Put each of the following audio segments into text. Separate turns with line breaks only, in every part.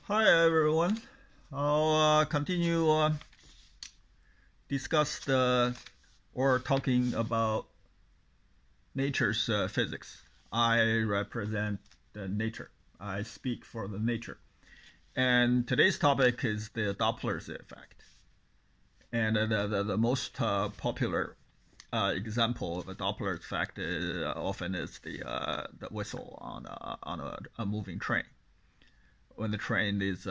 Hi everyone. I'll continue discuss or talking about nature's physics. I represent the nature. I speak for the nature. And today's topic is the Doppler's effect. And the most popular example of a Doppler effect often is the whistle on a moving train. When the train is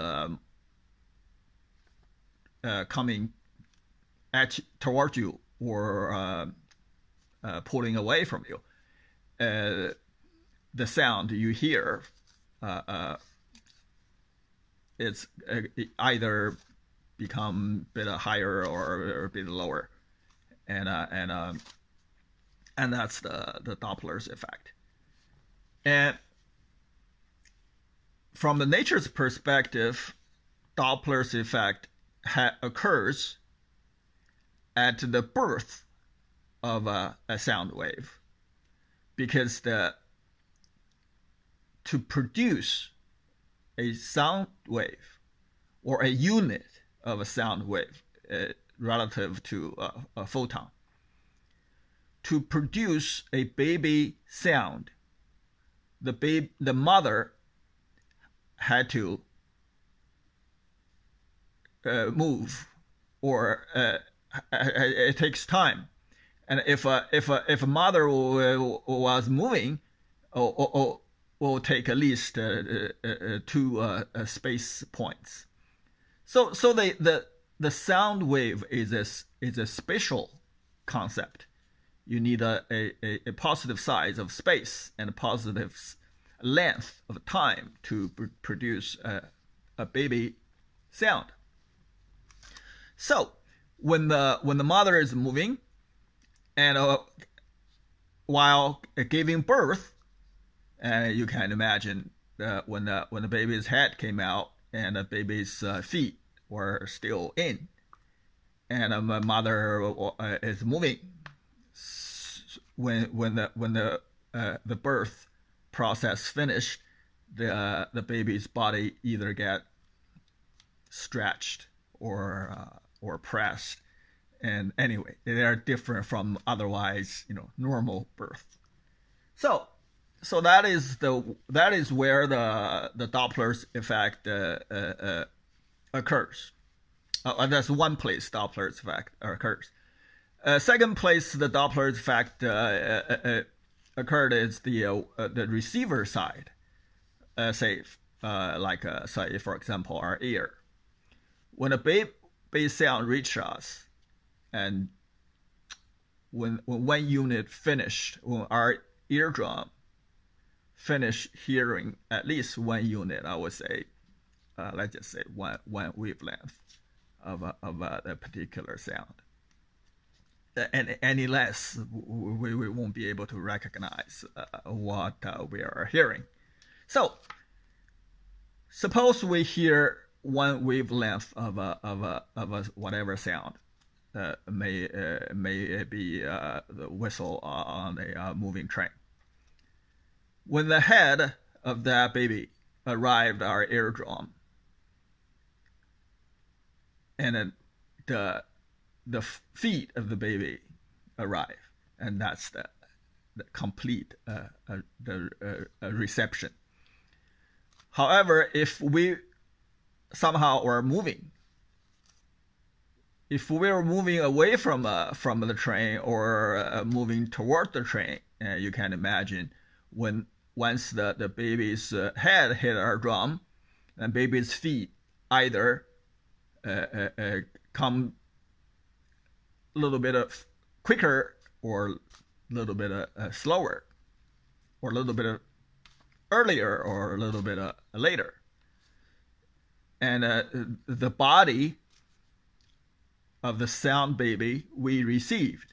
coming towards you or pulling away from you, the sound you hear it's either become a bit higher or a bit lower, and that's the Doppler's effect. And from the nature's perspective, Doppler's effect occurs at the birth of a sound wave, because to produce a sound wave or a unit of a sound wave relative to a photon, to produce a baby sound, the mother had to move, or it takes time. And if a mother was moving, will take at least two space points. So the sound wave is a spatial concept. You need a positive size of space and a positive length of time to produce a baby sound. So when the mother is moving, and while giving birth, and you can imagine when the baby's head came out and the baby's feet were still in, and the mother is moving, when the birth process finished, the baby's body either get stretched or pressed, and anyway, they are different from otherwise normal birth. So that is where the Doppler's effect occurs. That's one place Doppler's effect occurs. Second place the Doppler's effect occurred is the receiver side. Say for example our ear. When a baby sound reaches us, and when one unit finished, when our eardrum finished hearing at least one unit, I would say, let's just say one wavelength of a particular sound. And any less, we won't be able to recognize what we are hearing. So suppose we hear one wavelength of a whatever sound. May be the whistle on a moving train. When the head of that baby arrived our eardrum, and then the feet of the baby arrive, and that's the complete reception. However, if we somehow are moving, if we're moving away from the train or moving toward the train, you can imagine once the baby's head hit our drum, and baby's feet either come a little bit of quicker or a little bit slower, or a little bit earlier or a little bit later. And the body of the sound baby we received,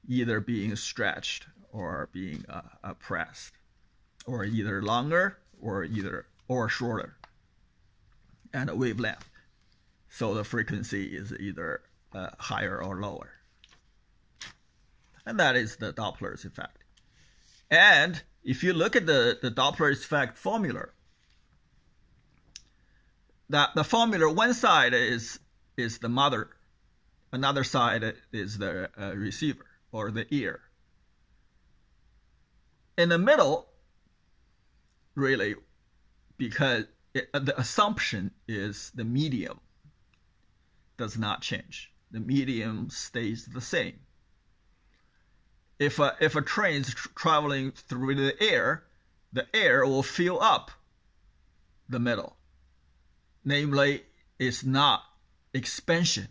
either being stretched or being pressed, or either longer or shorter, and a wavelength. So the frequency is either higher or lower. And that is the Doppler's effect. And if you look at the Doppler's effect formula, the formula, one side is the mother, another side is the receiver or the ear. In the middle, really, because the assumption is the medium does not change. The medium stays the same. If a train is traveling through the air will fill up the middle. Namely, it's not expansion.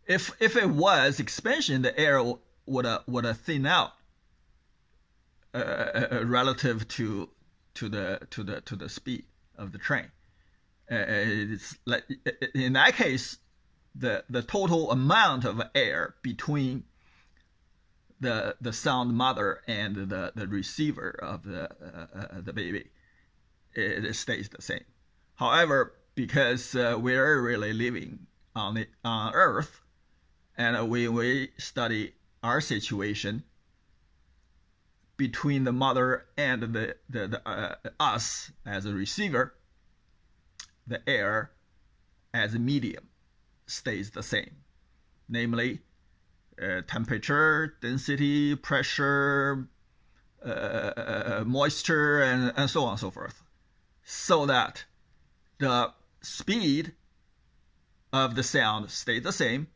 If it was expansion, the air would thin out relative to the speed of the train. It's like, in that case, the total amount of air between the sound mother and the receiver of the baby, it stays the same. However, because we're really living on Earth, and we study our situation between the mother and the us as a receiver, the air as a medium stays the same, namely temperature, density, pressure, moisture, and so on and so forth, so that the speed of the sound stays the same,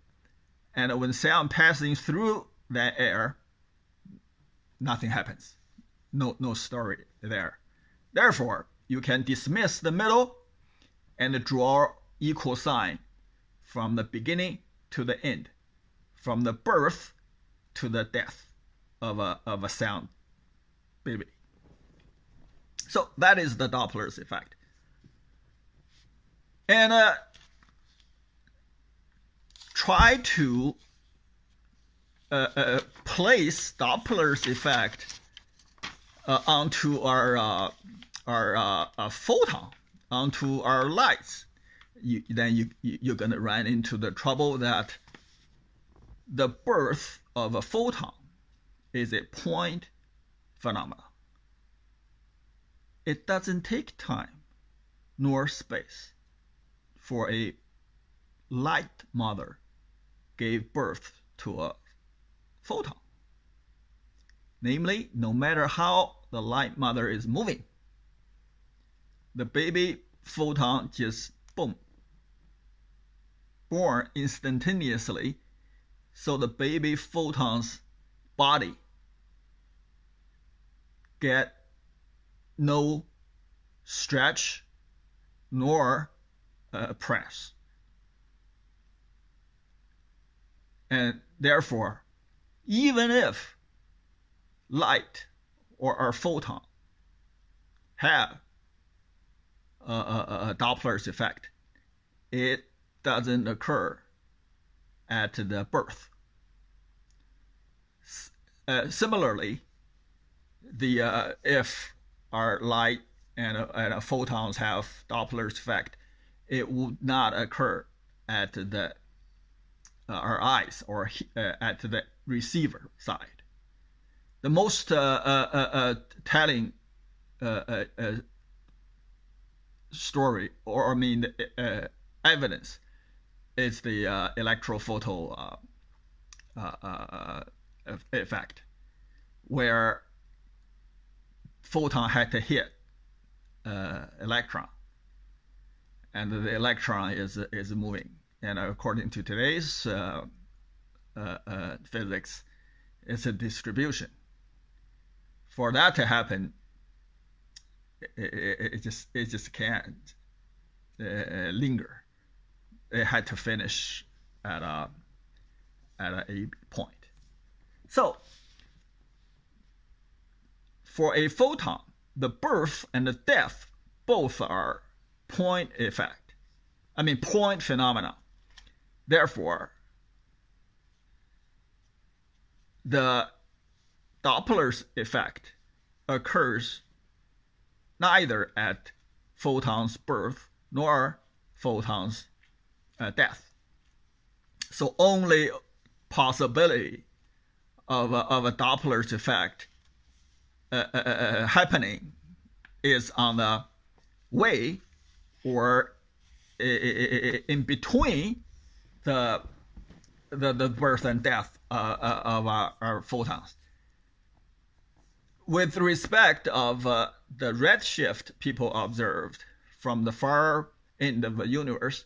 and when sound passing through that air, nothing happens. No story there. Therefore, you can dismiss the middle and draw equal sign from the beginning to the end, from the birth to the death of a sound baby. So that is the Doppler's effect. And try to place Doppler's effect onto our photon, onto our lights. Then you're going to run into the trouble that the birth of a photon is a point phenomenon. It doesn't take time nor space for a light mother gave birth to a photon. Namely, no matter how the light mother is moving, the baby photon just boom, born instantaneously, so the baby photon's body get no stretch nor press. And therefore, even if light or our photon have a Doppler's effect, it doesn't occur at the birth. Similarly, if our light and photons have Doppler's effect, it would not occur at our eyes or at the receiver side. The most telling story, or evidence, is the electrophoto effect, where photon had to hit electron, and the electron is moving. And according to today's physics, it's a distribution. For that to happen, it just can't linger. It had to finish at a point. So, for a photon, the birth and the death both are point phenomena. Therefore, the Doppler's effect occurs neither at photon's birth nor photon's death. So only possibility of a Doppler's effect happening is on the way or in between the birth and death of our photons. With respect of the redshift people observed from the far end of the universe,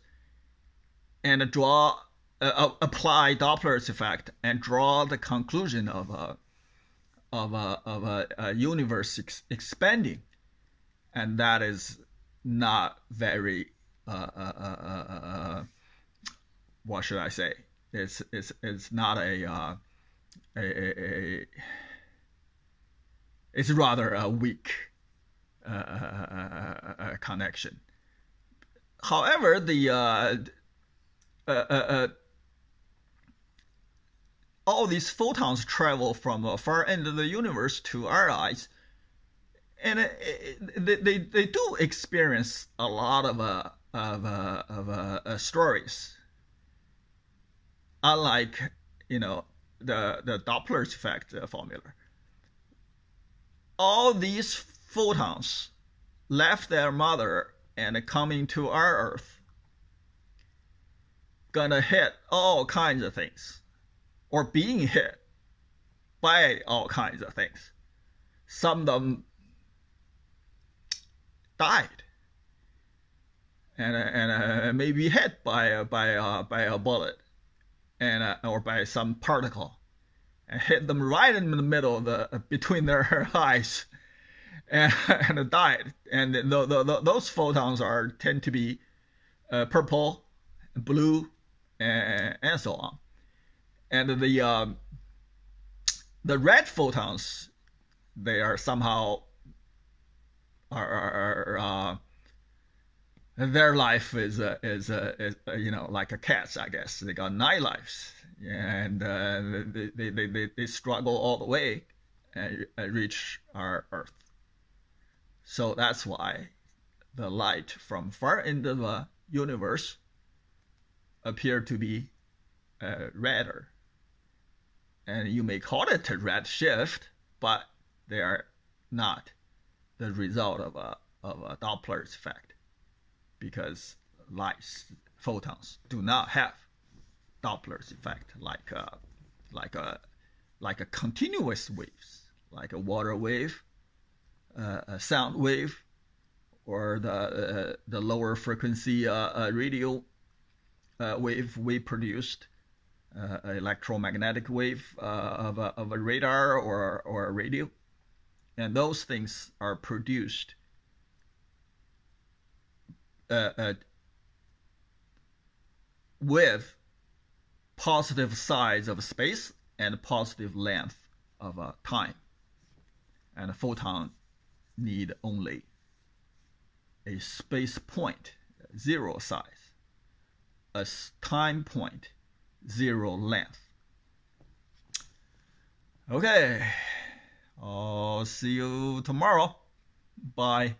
and apply Doppler's effect and draw the conclusion of a universe expanding, and that is not very what should I say? It's not it's rather a weak connection. However, all these photons travel from the far end of the universe to our eyes, and they do experience a lot of stories. Unlike the Doppler's effect formula, all these photons left their mother and coming to our Earth, gonna hit all kinds of things, or being hit by all kinds of things. Some of them died, and maybe hit by a bullet, and or by some particle, and hit them right in the middle of between their eyes, and died. And those photons tend to be purple, blue, and so on. And the red photons, they are somehow their life is like a cat's, I guess. They got 9 lives, and they struggle all the way and reach our Earth. So that's why the light from far end of the universe appear to be redder, and you may call it a red shift, but they are not the result of a Doppler's effect, because photons do not have Doppler's effect like a continuous waves, like a water wave, a sound wave, or the lower frequency radio wave we produced, electromagnetic wave of a radar or a radio, and those things are produced with positive size of space and positive length of time, and a photon need only a space point, 0 size, a time point, 0 length. Okay, I'll see you tomorrow. Bye.